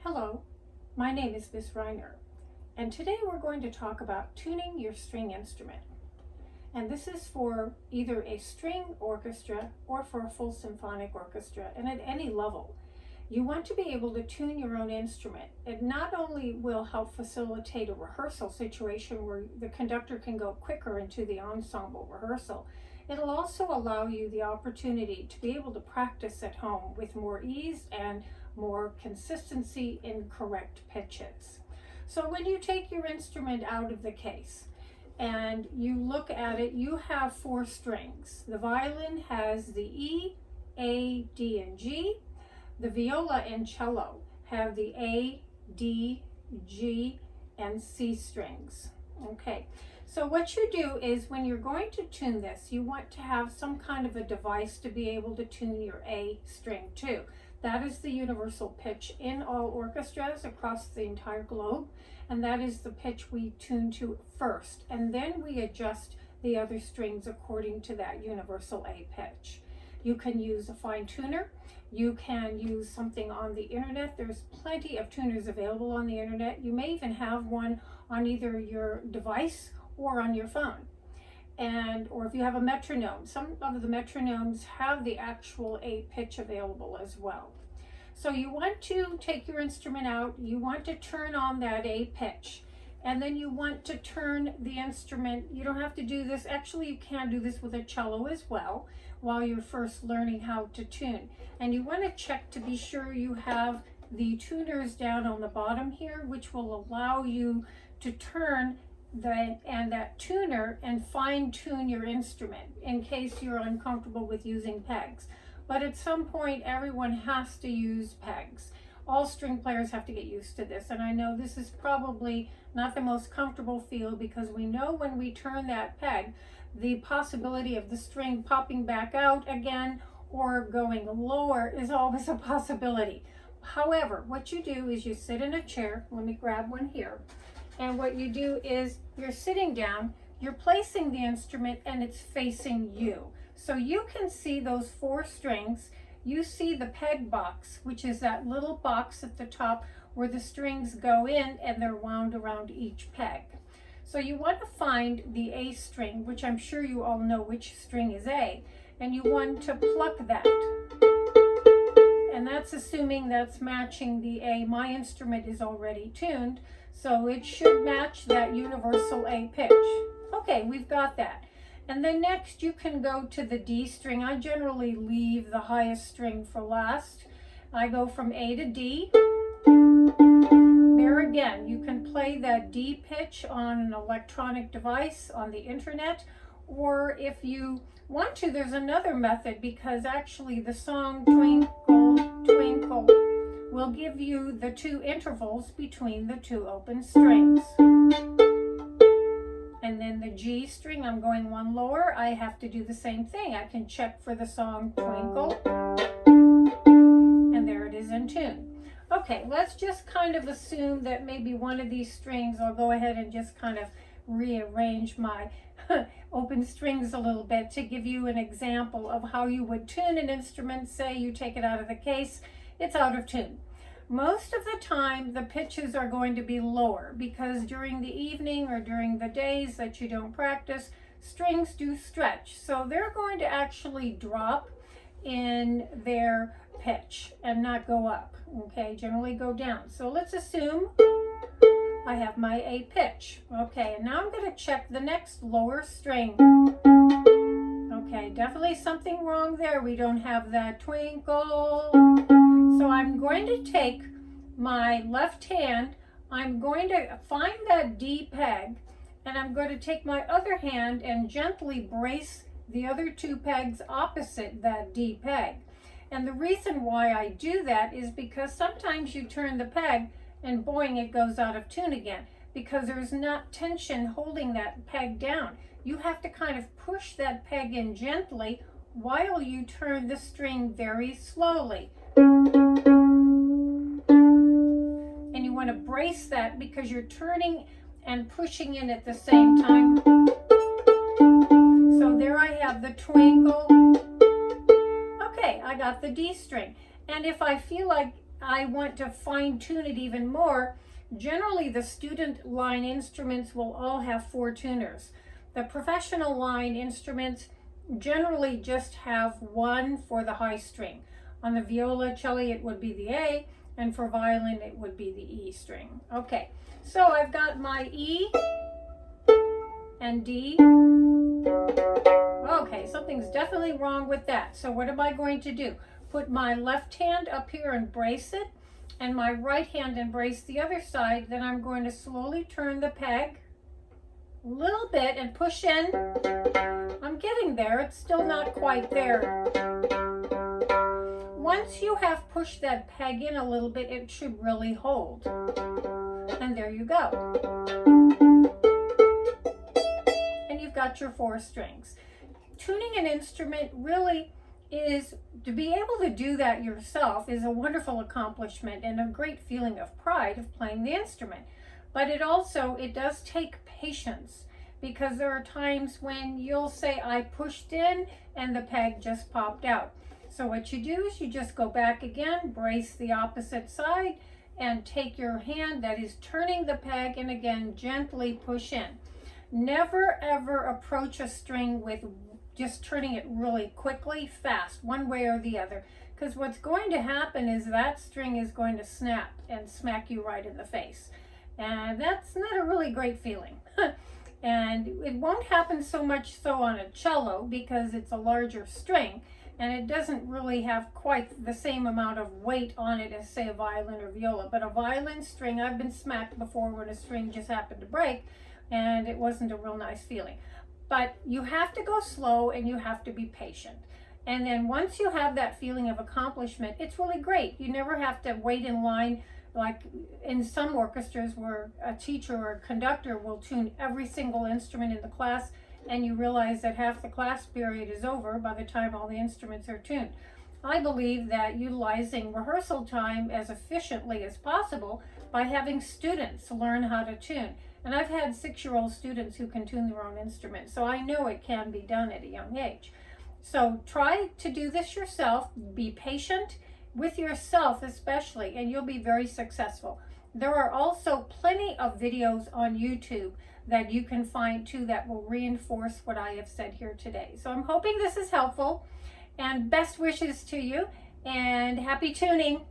Hello, my name is Miss Reiner, and today we're going to talk about tuning your string instrument. And this is for either a string orchestra or for a full symphonic orchestra, and at any level. You want to be able to tune your own instrument. It not only will help facilitate a rehearsal situation where the conductor can go quicker into the ensemble rehearsal, it'll also allow you the opportunity to be able to practice at home with more ease and more consistency in correct pitches. So when you take your instrument out of the case and you look at it, you have 4 strings. The violin has the E, A, D, and G. The viola and cello have the A, D, G, and C strings. Okay, so what you do is when you're going to tune this, you want to have some kind of a device to be able to tune your A string to. That is the universal pitch in all orchestras across the entire globe, and that is the pitch we tune to first, and then we adjust the other strings according to that universal A pitch. You can use a fine tuner. You can use something on the internet. There's plenty of tuners available on the internet. You may even have one on either your device or on your phone. Or if you have a metronome, some of the metronomes have the actual A pitch available as well. So you want to take your instrument out, you want to turn on that A pitch, and then you want to turn the instrument. You don't have to do this, actually you can do this with a cello as well while you're first learning how to tune. And you want to check to be sure you have the tuners down on the bottom here, which will allow you to turn that tuner and fine tune your instrument in case you're uncomfortable with using pegs. But at some point everyone has to use pegs. All string players have to get used to this, and I know this is probably not the most comfortable feel because we know when we turn that peg, the possibility of the string popping back out again or going lower is always a possibility. However, what you do is you sit in a chair. Let me grab one here. And what you do is you're sitting down, you're placing the instrument, and it's facing you. So you can see those 4 strings. You see the peg box, which is that little box at the top where the strings go in and they're wound around each peg. So you want to find the A string, which I'm sure you all know which string is A, and you want to pluck that. And that's assuming that's matching the A. My instrument is already tuned, so it should match that universal A pitch. Okay, we've got that. And then next you can go to the D string. I generally leave the highest string for last. I go from A to D. There again, you can play that D pitch on an electronic device on the internet, or if you want to, there's another method, because actually the song Twinkle, Twinkle will give you the 2 intervals between the 2 open strings. And then the G string, I'm going 1 lower. I have to do the same thing. I can check for the song Twinkle, and there it is in tune. Okay, let's just kind of assume that maybe one of these strings, I'll go ahead and just kind of rearrange my open strings a little bit to give you an example of how you would tune an instrument. Say you take it out of the case, it's out of tune. Most of the time the pitches are going to be lower because during the evening or during the days that you don't practice, strings do stretch. So they're going to actually drop in their pitch and not go up, okay? Generally go down. So let's assume I have my A pitch. Okay, and now I'm going to check the next lower string. Okay, definitely something wrong there. We don't have that twinkle. So I'm going to take my left hand, I'm going to find that D peg, and I'm going to take my other hand and gently brace the other 2 pegs opposite that D peg. And the reason why I do that is because sometimes you turn the peg and boing, it goes out of tune again because there's not tension holding that peg down. You have to kind of push that peg in gently while you turn the string very slowly. And you want to brace that because you're turning and pushing in at the same time. So there I have the twinkle. Okay, I got the D string. And if I feel like I want to fine tune it even more, generally the student line instruments will all have 4 tuners. The professional line instruments generally just have 1 for the high string. On the viola, cello, it would be the A, and for violin, it would be the E string. Okay, so I've got my E and D. Okay, something's definitely wrong with that. So what am I going to do? Put my left hand up here and brace it, and my right hand and brace the other side. Then I'm going to slowly turn the peg a little bit and push in. I'm getting there. It's still not quite there. Once you have pushed that peg in a little bit, it should really hold. And there you go. And you've got your 4 strings. Tuning an instrument really is, to be able to do that yourself is a wonderful accomplishment and a great feeling of pride of playing the instrument. But it does take patience, because there are times when you'll say, I pushed in and the peg just popped out. So what you do is you just go back again, brace the opposite side, and take your hand that is turning the peg and again gently push in. Never ever approach a string with just turning it really quickly, fast, one way or the other, because what's going to happen is that string is going to snap and smack you right in the face. And that's not a really great feeling. And it won't happen so much so on a cello because it's a larger string and it doesn't really have quite the same amount of weight on it as, say, a violin or viola. But a violin string, I've been smacked before when a string just happened to break, and it wasn't a real nice feeling. But you have to go slow and you have to be patient. And then once you have that feeling of accomplishment, it's really great. You never have to wait in line like in some orchestras where a teacher or a conductor will tune every single instrument in the class, and you realize that half the class period is over by the time all the instruments are tuned. I believe that utilizing rehearsal time as efficiently as possible by having students learn how to tune. And I've had 6-year-old students who can tune their own instruments, so I know it can be done at a young age. So try to do this yourself. Be patient with yourself especially, and you'll be very successful. There are also plenty of videos on YouTube that you can find too that will reinforce what I have said here today. So I'm hoping this is helpful, and best wishes to you, and happy tuning.